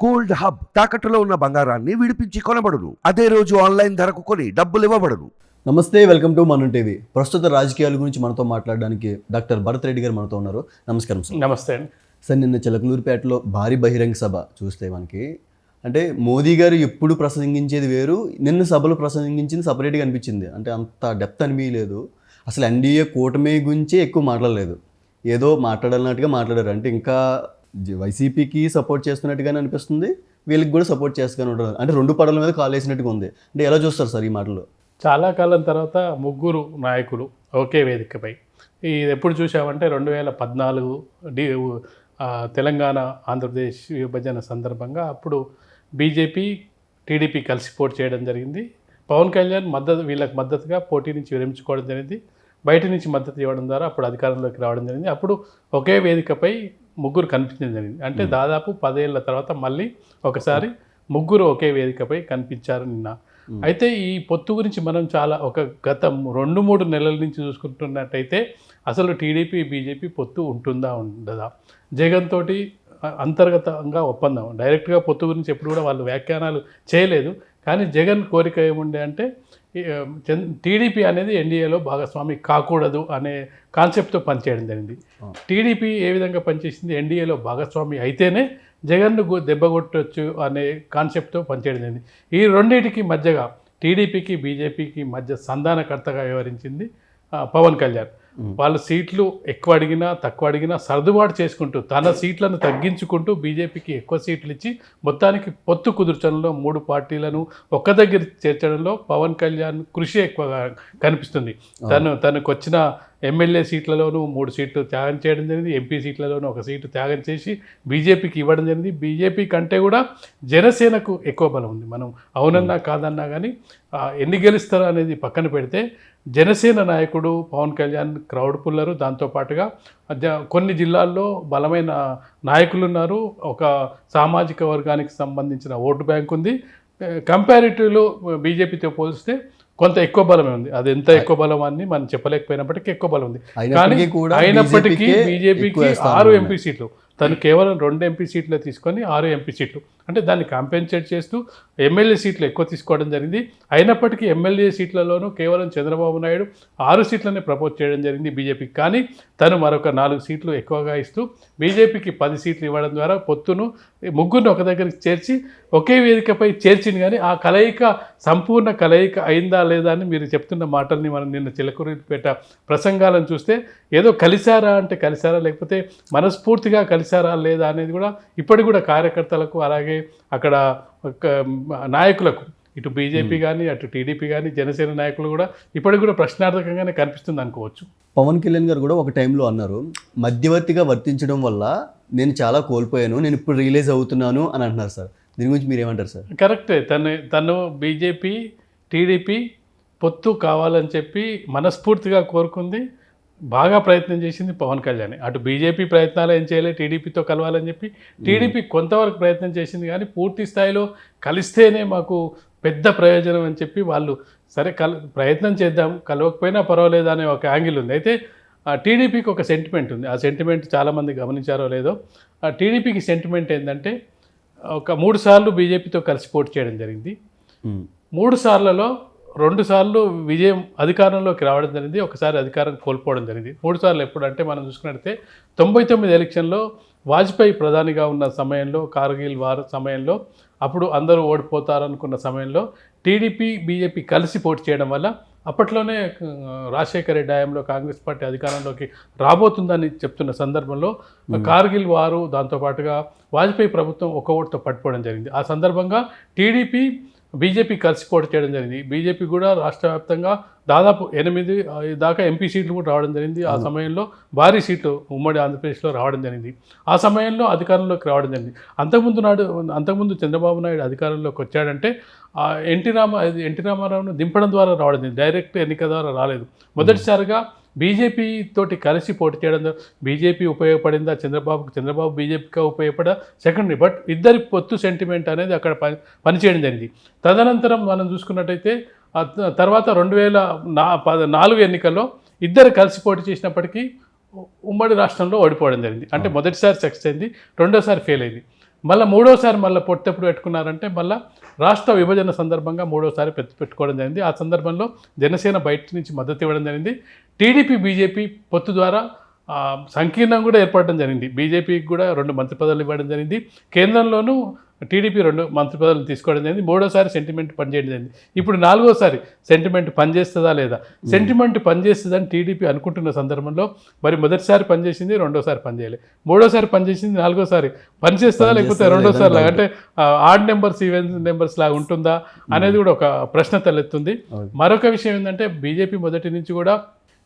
Gold hub తాకట్టులో ఉన్న బంగారాన్ని విడిపించి కొనబడును. అదే రోజు ఆన్లైన్ ధరకు కొని డబ్బులు ఇవ్వబడును. నమస్తే, వెల్కమ్ టు మన టీవీ. ప్రస్తుత రాజకీయాల గురించి మనతో మాట్లాడడానికి డాక్టర్ భరత్ రెడ్డి గారు మనతో ఉన్నారు. నమస్కారం సార్. నమస్తే అండి సార్, నిన్న చిలకలూరుపేటలో భారీ బహిరంగ సభ చూస్తే మనకి అంటే మోదీ గారు ఎప్పుడు ప్రసంగించేది వేరు, నిన్న సభలో ప్రసంగించింది సపరేట్గా అనిపించింది. అంటే అంత డెప్త్ అనిపించలేదు. అసలు ఎన్డీఏ కూటమి గురించే ఎక్కువ మాట్లాడలేదు, ఏదో మాట్లాడాలన్నట్టుగా మాట్లాడారు. అంటే ఇంకా వైసీపీకి సపోర్ట్ చేస్తున్నట్టుగానే అనిపిస్తుంది, వీళ్ళకి కూడా సపోర్ట్ చేస్తూనే ఉంటారు. అంటే రెండు పడల మీద కాల్ వేసినట్టుగా ఉంది. అంటే ఎలా చూస్తారు సార్ ఈ మాటలు? చాలా కాలం తర్వాత ముగ్గురు నాయకులు ఒకే వేదికపై. ఇది ఎప్పుడు చూసామంటే 2014 తెలంగాణ ఆంధ్రప్రదేశ్ విభజన సందర్భంగా అప్పుడు బీజేపీ టీడీపీ కలిసి పోటీ చేయడం జరిగింది. పవన్ కళ్యాణ్ వీళ్ళకి మద్దతుగా పోటీ నుంచి విరమించుకోవడం జరిగింది. బయట నుంచి మద్దతు ఇవ్వడం ద్వారా అప్పుడు అధికారంలోకి రావడం జరిగింది. అప్పుడు ఒకే వేదికపై ముగ్గురు కనిపించడం జరిగింది. అంటే దాదాపు 10 ఏళ్ల తర్వాత మళ్ళీ ఒకసారి ముగ్గురు ఒకే వేదికపై కనిపించారు నిన్న. అయితే ఈ పొత్తు గురించి మనం గత 2-3 నెలల నుంచి చూసుకుంటున్నట్టయితే అసలు టీడీపీ బీజేపీ పొత్తు ఉంటుందా ఉండదా, జగన్ తోటి అంతర్గతంగా ఒప్పందం, డైరెక్ట్గా పొత్తు గురించి ఎప్పుడు కూడా వాళ్ళు వ్యాఖ్యానాలు చేయలేదు. కానీ జగన్ కోరిక ఏముండే అంటే టీడీపీ అనేది ఎన్డీఏలో భాగస్వామి కాకూడదు అనే కాన్సెప్ట్తో పనిచేయడం జరిగింది. టీడీపీ ఏ విధంగా పనిచేసింది, ఎన్డీఏలో భాగస్వామి అయితేనే జగన్ను దెబ్బగొట్టవచ్చు అనే కాన్సెప్ట్తో పనిచేయడం జరిగింది. ఈ రెండింటికి మధ్యగా టీడీపీకి బీజేపీకి మధ్య సంధానకర్తగా వ్యవహరించింది పవన్ కళ్యాణ్. వాళ్ళ సీట్లు ఎక్కువ అడిగినా తక్కువ అడిగినా సర్దుబాటు చేసుకుంటూ తన సీట్లను తగ్గించుకుంటూ బీజేపీకి ఎక్కువ సీట్లు ఇచ్చి మొత్తానికి పొత్తు కుదుర్చడంలో 3 పార్టీలను ఒక్క దగ్గర చేర్చడంలో పవన్ కళ్యాణ్ కృషి ఎక్కువగా కనిపిస్తుంది. తనకు వచ్చిన ఎమ్మెల్యే సీట్లలోనూ 3 సీట్లు త్యాగం చేయడం జరిగింది. ఎంపీ సీట్లలోనూ 1 సీటు త్యాగం చేసి బీజేపీకి ఇవ్వడం జరిగింది. బీజేపీ కంటే కూడా జనసేనకు ఎక్కువ బలం ఉంది. మనం అవునన్నా కాదన్నా కానీ ఎన్ని గెలుస్తారో అనేది పక్కన పెడితే జనసేన నాయకుడు పవన్ కళ్యాణ్ క్రౌడ్ పుల్లరు. దాంతోపాటుగా కొన్ని జిల్లాల్లో బలమైన నాయకులు ఉన్నారు. ఒక సామాజిక వర్గానికి సంబంధించిన ఓటు బ్యాంక్ ఉంది. కంపారిటివ్లో బీజేపీతో పోలిస్తే కొంత ఎక్కువ బలమే ఉంది. అది ఎంత ఎక్కువ బలం అని మనం చెప్పలేకపోయినప్పటికీ ఎక్కువ బలం ఉంది. కానీ అయినప్పటికీ బీజేపీకి 6 ఎంపీ సీట్లు, తను కేవలం 2 ఎంపీ సీట్లు తీసుకొని 6 ఎంపీ సీట్లు, అంటే దాన్ని కాంపెన్సేట్ చేస్తూ ఎమ్మెల్యే సీట్లు ఎక్కువ తీసుకోవడం జరిగింది. అయినప్పటికీ ఎమ్మెల్యే సీట్లలోనూ కేవలం చంద్రబాబు నాయుడు 6 సీట్లనే ప్రపోజ్ చేయడం జరిగింది బీజేపీకి. కానీ తను మరొక 4 సీట్లు ఎక్కువగా ఇస్తూ బీజేపీకి 10 సీట్లు ఇవ్వడం ద్వారా పొత్తును ముగ్గురిని ఒక దగ్గరికి చేర్చి ఒకే వేదికపై చేర్చింది. కానీ ఆ కలయిక సంపూర్ణ కలయిక అయిందా లేదా అని మీరు చెప్తున్న మాటల్ని మనం నిన్న చిలకలూరిపేట ప్రసంగాలను చూస్తే ఏదో కలిశారా అంటే కలిశారా, లేకపోతే మనస్ఫూర్తిగా కలిశారా లేదా అనేది కూడా ఇప్పటికి కూడా కార్యకర్తలకు అలాగే అక్కడ నాయకులకు, ఇటు బీజేపీ కానీ అటు టీడీపీ కానీ జనసేన నాయకులు కూడా ఇప్పటికి కూడా ప్రశ్నార్థకంగానే కనిపిస్తుంది అనుకోవచ్చు. పవన్ కళ్యాణ్ గారు కూడా ఒక టైంలో అన్నారు, మధ్యవర్తిగా వర్తించడం వల్ల నేను చాలా కోల్పోయాను, నేను ఇప్పుడు రియలైజ్ అవుతున్నాను అని అంటున్నారు సార్. దీని గురించి మీరు ఏమంటారు సార్? కరెక్టే. తను బీజేపీ టీడీపీ పొత్తు కావాలని చెప్పి మనస్ఫూర్తిగా కోరుకుంది, బాగా ప్రయత్నం చేసింది పవన్ కళ్యాణ్. అటు బీజేపీ ప్రయత్నాలు ఏం చేయలేదు టీడీపీతో కలవాలని చెప్పి, టీడీపీ కొంతవరకు ప్రయత్నం చేసింది. కానీ పూర్తి స్థాయిలో కలిస్తేనే మాకు పెద్ద ప్రయోజనం అని చెప్పి వాళ్ళు సరే ప్రయత్నం చేద్దాం, కలవకపోయినా పర్వాలేదు అనే ఒక యాంగిల్ ఉంది. అయితే టీడీపీకి ఒక సెంటిమెంట్ ఉంది. ఆ సెంటిమెంట్ చాలామంది గమనించారో లేదో. ఆ టీడీపీకి సెంటిమెంట్ ఏంటంటే ఒక 3 సార్లు బీజేపీతో కలిసి పోటీ చేయడం జరిగింది. 3 సార్లలో 2 సార్లు విజయం అధికారంలోకి రావడం జరిగింది, ఒకసారి అధికారం కోల్పోవడం జరిగింది. 3 సార్లు ఎప్పుడంటే మనం చూసుకున్నట్లయితే 99 ఎలక్షన్లో వాజ్పేయి ప్రధానిగా ఉన్న సమయంలో, కార్గిల్ వార్ సమయంలో, అప్పుడు అందరూ ఓడిపోతారనుకున్న సమయంలో టీడీపీ బీజేపీ కలిసి పోటీ చేయడం వల్ల అప్పట్లోనే రాజశేఖర రెడ్డి హయాంలో కాంగ్రెస్ పార్టీ అధికారంలోకి రాబోతుందని చెప్తున్న సందర్భంలో కార్గిల్ వారు, దాంతోపాటుగా వాజ్పేయి ప్రభుత్వం 1 ఓటుతో పట్టుకోవడం జరిగింది. ఆ సందర్భంగా టీడీపీ బీజేపీ కలిసి పోటీ చేయడం జరిగింది. బీజేపీ కూడా రాష్ట్ర వ్యాప్తంగా దాదాపు 8 దాకా ఎంపీ సీట్లు కూడా రావడం జరిగింది. ఆ సమయంలో భారీ సీట్లు ఉమ్మడి ఆంధ్రప్రదేశ్లో రావడం జరిగింది. ఆ సమయంలో అధికారంలోకి రావడం జరిగింది. అంతకుముందు చంద్రబాబు నాయుడు అధికారంలోకి వచ్చాడంటే ఎన్టీ రామారావును దింపడం ద్వారా రావడం జరిగింది, డైరెక్ట్ ఎన్నిక ద్వారా రాలేదు. మొదటిసారిగా బీజేపీ తోటి కలిసి పోటీ చేయడం బీజేపీ ఉపయోగపడిందా, చంద్రబాబు బీజేపీగా ఉపయోగపడా సెకండరీ, బట్ ఇద్దరి పొత్తు సెంటిమెంట్ అనేది అక్కడ పనిచేయడం జరిగింది. తదనంతరం మనం చూసుకున్నట్టయితే తర్వాత 2004 ఎన్నికల్లో ఇద్దరు కలిసి పోటీ చేసినప్పటికీ ఉమ్మడి రాష్ట్రంలో ఓడిపోవడం జరిగింది. అంటే మొదటిసారి సక్సెస్ అయింది, రెండోసారి ఫెయిల్ అయింది. మళ్ళీ మూడోసారి మళ్ళీ పొట్టెప్పుడు పెట్టుకున్నారంటే మళ్ళీ రాష్ట్ర విభజన సందర్భంగా మూడోసారి పెట్టుకోవడం జరిగింది. ఆ సందర్భంలో జనసేన బయట నుంచి మద్దతు ఇవ్వడం జరిగింది. టీడీపీ బీజేపీ పొత్తు ద్వారా సంకీర్ణం కూడా ఏర్పడడం జరిగింది. బీజేపీకి కూడా 2 మంత్రి పదవులు ఇవ్వడం జరిగింది. కేంద్రంలోనూ టీడీపీ 2 మంత్రి పదవులు తీసుకోవడం జరిగింది. మూడోసారి సెంటిమెంట్ పనిచేయడం జరిగింది. ఇప్పుడు 4వసారి సెంటిమెంట్ పనిచేస్తుందా లేదా? సెంటిమెంట్ పనిచేస్తుందని టీడీపీ అనుకుంటున్న సందర్భంలో మరి మొదటిసారి పనిచేసింది, రెండోసారి పనిచేయలేదు, మూడోసారి పనిచేసింది, 4వసారి పనిచేస్తుందా లేకపోతే రెండోసారి లాగా అంటే ఆడ్ నెంబర్స్ ఈవెన్ నెంబర్స్ లాగా ఉంటుందా అనేది కూడా ఒక ప్రశ్న తలెత్తుంది. మరొక విషయం ఏంటంటే బీజేపీ మొదటి నుంచి కూడా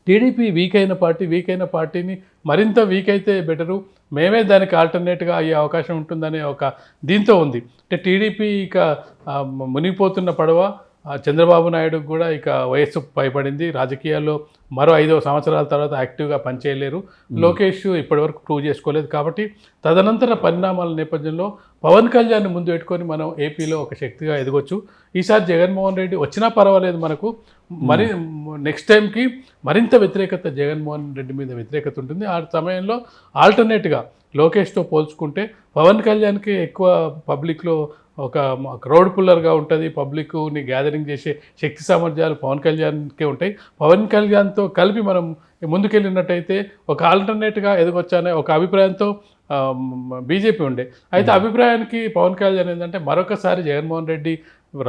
టీడీపీ వీక్ అయిన పార్టీని మరింత వీక్ అయితే బెటరు, మేమే దానికి ఆల్టర్నేట్గా అయ్యే అవకాశం ఉంటుందనే ఒక దీంతో ఉంది. అంటే టీడీపీ ఇక మునిగిపోతున్న పడవ చంద్రబాబు నాయుడు కూడా ఇక వయస్సు పైపడింది. రాజకీయాల్లో మరో 5 సంవత్సరాల తర్వాత యాక్టివ్గా పనిచేయలేరు. లోకేష్ ఇప్పటివరకు ప్రూవ్ చేసుకోలేదు. కాబట్టి తదనంతర పరిణామాల నేపథ్యంలో పవన్ కళ్యాణ్ ముందు పెట్టుకొని మనం ఏపీలో ఒక శక్తిగా ఎదగొచ్చు. ఈసారి జగన్మోహన్ రెడ్డి వచ్చినా పర్వాలేదు, మనకు మరి నెక్స్ట్ టైంకి మరింత వ్యతిరేకత జగన్మోహన్ రెడ్డి మీద వ్యతిరేకత ఉంటుంది. ఆ సమయంలో ఆల్టర్నేట్గా లోకేష్తో పోల్చుకుంటే పవన్ కళ్యాణ్కి ఎక్కువ పబ్లిక్లో ఒక క్రౌడ్ పుల్లర్గా ఉంటుంది. పబ్లిక్ని గ్యాదరింగ్ చేసే శక్తి సామర్థ్యాలు పవన్ కళ్యాణ్కే ఉంటాయి. పవన్ కళ్యాణ్తో కలిపి మనం ముందుకెళ్ళినట్టయితే ఒక ఆల్టర్నేట్గా ఎదగొచ్చనే ఒక అభిప్రాయంతో బీజేపీ ఉండే. అయితే అభిప్రాయానికి పవన్ కళ్యాణ్ ఏంటంటే మరొకసారి జగన్మోహన్ రెడ్డి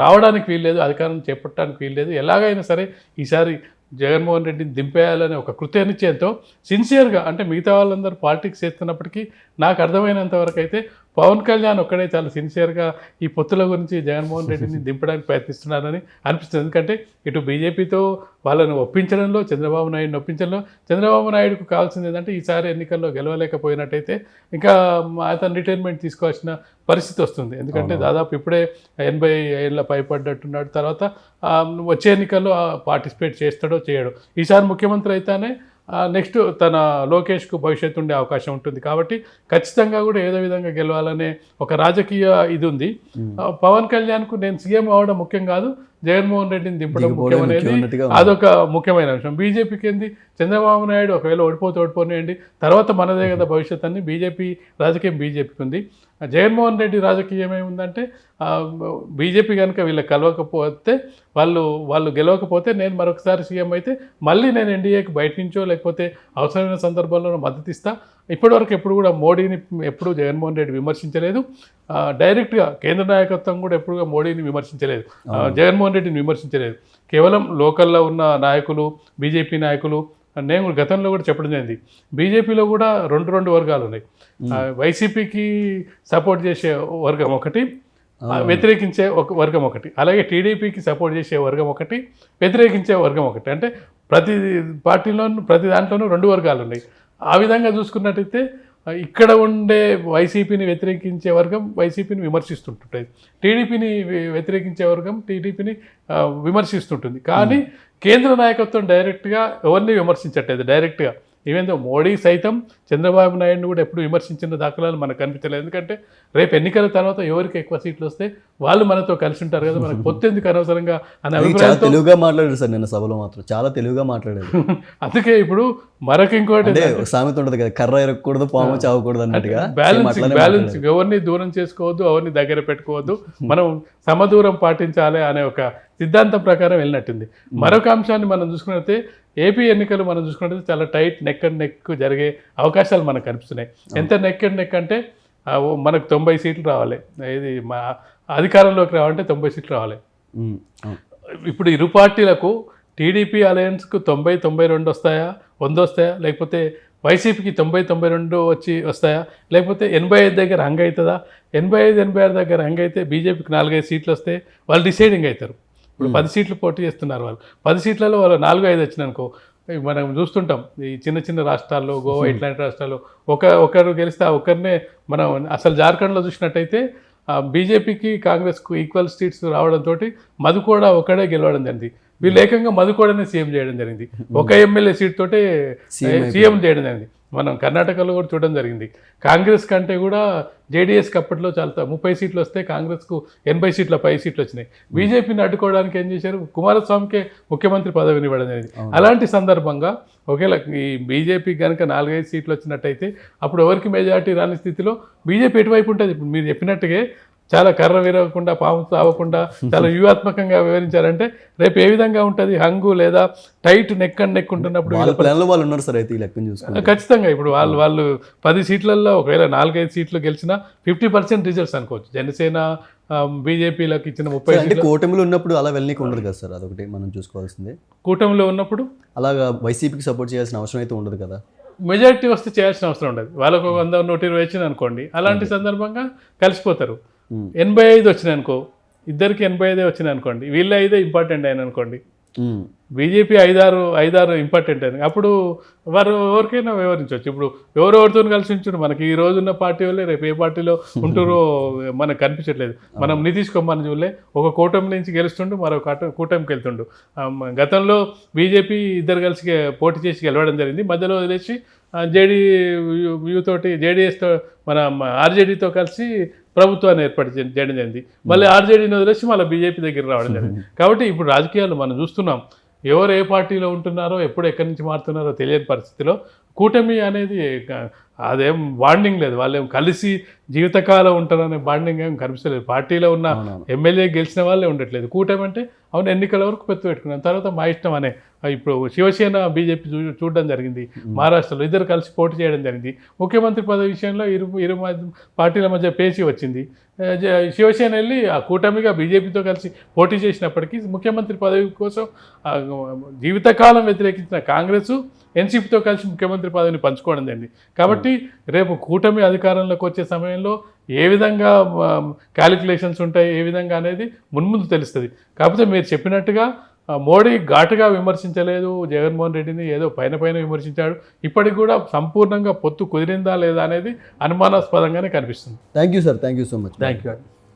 రావడానికి వీల్లేదు, అధికారం చేపట్టడానికి వీల్లేదు, ఎలాగైనా సరే ఈసారి జగన్మోహన్ రెడ్డిని దింపేయాలనే ఒక కృతనిశ్చయంతో సిన్సియర్గా, అంటే మిగతా వాళ్ళందరూ పాలిటిక్స్ చేస్తున్నప్పటికీ నాకు అర్థమైనంత వరకు అయితే పవన్ కళ్యాణ్ ఒక్కడే చాలా సిన్సియర్గా ఈ పొత్తుల గురించి జగన్మోహన్ రెడ్డిని దింపడానికి ప్రయత్నిస్తున్నారని అనిపిస్తుంది. ఎందుకంటే ఇటు బీజేపీతో వాళ్ళను ఒప్పించడంలో, చంద్రబాబు నాయుడుని ఒప్పించడంలో, చంద్రబాబు నాయుడుకు కావాల్సింది ఏంటంటే ఈసారి ఎన్నికల్లో గెలవలేకపోయినట్టయితే ఇంకా అతను రిటైర్మెంట్ తీసుకోవాల్సిన పరిస్థితి వస్తుంది. ఎందుకంటే దాదాపు ఇప్పుడే 80 ఏళ్ళ పైపడ్డట్టున్నాడు. తర్వాత వచ్చే ఎన్నికల్లో పార్టిసిపేట్ చేస్తాడో చేయడో. ఈసారి ముఖ్యమంత్రి అయితేనే నెక్స్ట్ తన లోకేష్కు భవిష్యత్తు ఉండే అవకాశం ఉంటుంది. కాబట్టి ఖచ్చితంగా కూడా ఏదో విధంగా గెలవాలనే ఒక రాజకీయ ఇది ఉంది. పవన్ కళ్యాణ్కు నేను సీఎం అవ్వడం ముఖ్యం కాదు, జగన్మోహన్ రెడ్డిని దింపడం ముఖ్యమనేది అదొక ముఖ్యమైన అంశం. బీజేపీకి ఏంది, చంద్రబాబు నాయుడు ఒకవేళ ఓడిపోనియండి, తర్వాత మనదే కదా భవిష్యత్ అని బీజేపీ రాజకీయం బీజేపీకి ఉంది. జగన్మోహన్ రెడ్డి రాజకీయం ఏముందంటే బీజేపీ కనుక వీళ్ళకి కలవకపోతే వాళ్ళు గెలవకపోతే నేను మరొకసారి సీఎం అయితే మళ్ళీ నేను ఎన్డీఏకి బయట నుంచో లేకపోతే అవసరమైన సందర్భాల్లో మద్దతు ఇస్తా. ఇప్పటివరకు ఎప్పుడు కూడా మోడీని ఎప్పుడు జగన్మోహన్ రెడ్డి విమర్శించలేదు. డైరెక్ట్గా కేంద్ర నాయకత్వం కూడా ఎప్పుడుగా మోడీని విమర్శించలేదు, జగన్మోహన్ రెడ్డిని విమర్శించలేదు. కేవలం లోకల్లో ఉన్న నాయకులు, బీజేపీ నాయకులు, నేను గతంలో కూడా చెప్పడం జరిగింది, బీజేపీలో కూడా రెండు వర్గాలు ఉన్నాయి. వైసీపీకి సపోర్ట్ చేసే వర్గం ఒకటి, వ్యతిరేకించే ఒక వర్గం ఒకటి, అలాగే టీడీపీకి సపోర్ట్ చేసే వర్గం ఒకటి, వ్యతిరేకించే వర్గం ఒకటి. అంటే ప్రతి పార్టీలోనూ ప్రతి దాంట్లోనూ 2 వర్గాలు ఉన్నాయి. ఆ విధంగా చూసుకున్నట్టయితే ఇక్కడ ఉండే వైసీపీని వ్యతిరేకించే వర్గం వైసీపీని విమర్శిస్తుంటుంది, టీడీపీని వ్యతిరేకించే వర్గం టీడీపీని విమర్శిస్తుంటుంది. కానీ కేంద్ర నాయకత్వం డైరెక్ట్గా ఎవరిని విమర్శించట్లేదు. డైరెక్ట్గా ఈవెన్ మోడీ సైతం చంద్రబాబు నాయుడుని కూడా ఎప్పుడు విమర్శించిన దాఖలాలు మనకు కనిపించలేదు. ఎందుకంటే రేపు ఎన్నికల తర్వాత ఎవరికి ఎక్కువ సీట్లు వస్తే వాళ్ళు మనతో కలిసి ఉంటారు కదా, మనకు పొత్తెందుకు అనవసరంగా అనే అభిప్రాయంతో తెలుగుగా మాట్లాడారు సార్ నిన్న సభలో, మాత్రం చాలా తెలుగుగా మాట్లాడారు. అందుకే ఇప్పుడు మరొక ఇంకోటి సామెత ఉంటుంది కదా, కర్ర ఎరగకూడదు పాము చావకూడదు అన్నట్టుగా బ్యాలెన్స్, ఎవరిని దూరం చేసుకోవద్దు, ఎవరిని దగ్గర పెట్టుకోవద్దు, మనం సమదూరం పాటించాలి అనే ఒక సిద్ధాంతం ప్రకారం వెళ్ళినట్టుంది. మరొక అంశాన్ని మనం చూసుకున్నట్లయితే ఏపీ ఎన్నికలు మనం చూసుకున్నట్లయితే చాలా టైట్ నెక్ అండ్ నెక్ జరిగే అవకాశాలు మనకు కనిపిస్తున్నాయి. ఎంత నెక్ అండ్ నెక్ అంటే మనకు 90 సీట్లు రావాలి, ఇది మా అధికారంలోకి రావాలంటే 90 సీట్లు రావాలి. ఇప్పుడు ఇరు పార్టీలకు టీడీపీ అలయన్స్కు 90-92 వస్తాయా, 100 వస్తాయా, లేకపోతే వైసీపీకి 90-92 వస్తాయా, లేకపోతే 85 దగ్గర హంగ్ అవుతుందా? 85-86 దగ్గర హంగ్ అయితే బీజేపీకి 4-5 సీట్లు వస్తే వాళ్ళు డిసైడింగ్ అవుతారు. ఇప్పుడు 10 సీట్లు పోటీ చేస్తున్నారు వాళ్ళు, 10 సీట్లలో వాళ్ళు 4-5 వచ్చినాయనుకో, మనం చూస్తుంటాం ఈ చిన్న చిన్న రాష్ట్రాల్లో, గోవా ఇట్లాంటి రాష్ట్రాల్లో ఒకరు గెలిస్తే ఆ ఒకరినే మనం అసలు జార్ఖండ్లో చూసినట్టయితే బీజేపీకి కాంగ్రెస్కు ఈక్వల్ సీట్స్ రావడంతో మధుకోడ ఒకడే గెలవడం జరిగింది. వీళ్ళు ఏకంగా మధుకోడనే సీఎం చేయడం జరిగింది, ఒక ఎమ్మెల్యే సీట్ తోటే సీఎం చేయడం జరిగింది. మనం కర్ణాటకలో కూడా చూడడం జరిగింది. కాంగ్రెస్ కంటే కూడా జేడీఎస్కి అప్పట్లో చాలా 30 సీట్లు వస్తే కాంగ్రెస్కు 80 సీట్ల పై సీట్లు వచ్చినాయి. బీజేపీని అడ్డుకోవడానికి ఏం చేశారు, కుమారస్వామికే ముఖ్యమంత్రి పదవిని ఇవ్వడం జరిగింది. అలాంటి సందర్భంగా ఒకవేళ ఈ బీజేపీ కనుక 4-5 సీట్లు వచ్చినట్టయితే అప్పుడు ఎవరికి మెజారిటీ రాని స్థితిలో బీజేపీ ఎటువైపు ఉంటుంది. ఇప్పుడు మీరు చెప్పినట్టుగా చాలా కర్ర విరగకుండా పాము తావకుండా చాలా వ్యూహాత్మకంగా వివరించారంటే రేపు ఏ విధంగా ఉంటుంది, హంగు లేదా టైట్ నెక్ అండ్ నెక్ ఉంటున్నప్పుడు వాళ్ళ ప్లాన్లో వాళ్ళు ఉన్నారు సార్. అయితే ఈ లెక్కను చూసుకుంటే ఖచ్చితంగా ఇప్పుడు వాళ్ళు 10 సీట్లలో ఒకవేళ 4-5 సీట్లు గెలిచినా 50% రిజల్ట్స్ అనుకోవచ్చు. జనసేన బీజేపీలకు ఇచ్చిన 30 అంటే కూటమిలో ఉన్నప్పుడు అలా వెళ్ళనీకి ఉండదు కదా సార్, అదొకటి మనం చూసుకోవాల్సిందే. కూటమిలో ఉన్నప్పుడు అలాగా వైసీపీకి సపోర్ట్ చేయాల్సిన అవసరం అయితే ఉండదు కదా. మెజారిటీ వస్తే చేయాల్సిన అవసరం ఉండదు. వాళ్ళకు 100-120 వచ్చింది అనుకోండి, అలాంటి సందర్భంగా కలిసిపోతారు. 85 వచ్చినాయి అనుకో, ఇద్దరికి 85 వచ్చినాయి అనుకోండి, వీళ్ళ 5 ఇంపార్టెంట్ అయిన అనుకోండి, బీజేపీ 5-6 ఇంపార్టెంట్ అని అప్పుడు వారు ఎవరికైనా వివరించవచ్చు. ఇప్పుడు ఎవరెవరితో కలిసి ఉంచుండు మనకి ఈ రోజున్న పార్టీ వాళ్ళే రేపు ఏ పార్టీలో ఉంటురో మనకు కనిపించట్లేదు. మనం నితీష్ కుమార్ చూడలే, ఒక కూటమి నుంచి గెలుస్తుండు, మరో కూటమికి వెళ్తుండు. గతంలో బీజేపీ ఇద్దరు కలిసి పోటీ చేసి గెలవడం జరిగింది. మధ్యలో వదిలేసి జేడీఎస్తో మన ఆర్జేడీతో కలిసి ప్రభుత్వాన్ని ఏర్పాటు చేయడం జరిగింది. మళ్ళీ ఆర్జేడీని వదిలేసి మళ్ళీ బీజేపీ దగ్గర రావడం జరిగింది. కాబట్టి ఇప్పుడు రాజకీయాలు మనం చూస్తున్నాం, ఎవరు ఏ పార్టీలో ఉంటున్నారో ఎప్పుడు ఎక్కడి నుంచి మారుతున్నారో తెలియని పరిస్థితిలో కూటమి అనేది అదేం బాండింగ్ లేదు. వాళ్ళేం కలిసి జీవితకాలం ఉంటారనే బాండింగ్ ఏం కనిపిస్తలేదు. పార్టీలో ఉన్న ఎమ్మెల్యే గెలిచిన వాళ్ళే ఉండట్లేదు. కూటమి అంటే అవును ఎన్నికల వరకు పెట్టుకున్నాం, తర్వాత మా ఇష్టం అనే. ఇప్పుడు శివసేన బీజేపీ చూడడం జరిగింది, మహారాష్ట్రలో ఇద్దరు కలిసి పోటీ చేయడం జరిగింది. ముఖ్యమంత్రి పదవి విషయంలో ఇరు పార్టీల మధ్య పేచీ వచ్చింది. శివసేన వెళ్ళి ఆ కూటమిగా బీజేపీతో కలిసి పోటీ చేసినప్పటికీ ముఖ్యమంత్రి పదవి కోసం జీవితకాలం వ్యతిరేకించిన కాంగ్రెస్ ఎన్సీపీతో కలిసి ముఖ్యమంత్రి పదవిని పంచుకోవడం జరిగింది. కాబట్టి రేపు కూటమి అధికారంలోకి వచ్చే సమయంలో ఏ విధంగా క్యాలిక్యులేషన్స్ ఉంటాయి, ఏ విధంగా అనేది మున్ముందు తెలుస్తుంది. కాకపోతే మీరు చెప్పినట్టుగా మోడీ ఘాటుగా విమర్శించలేదు జగన్మోహన్ రెడ్డిని, ఏదో పైన విమర్శించాడు. ఇప్పటికి కూడా సంపూర్ణంగా పొత్తు కుదిరిందా లేదా అనేది అనుమానాస్పదంగానే కనిపిస్తుంది. Thank you sir, thank you so much. Thank you.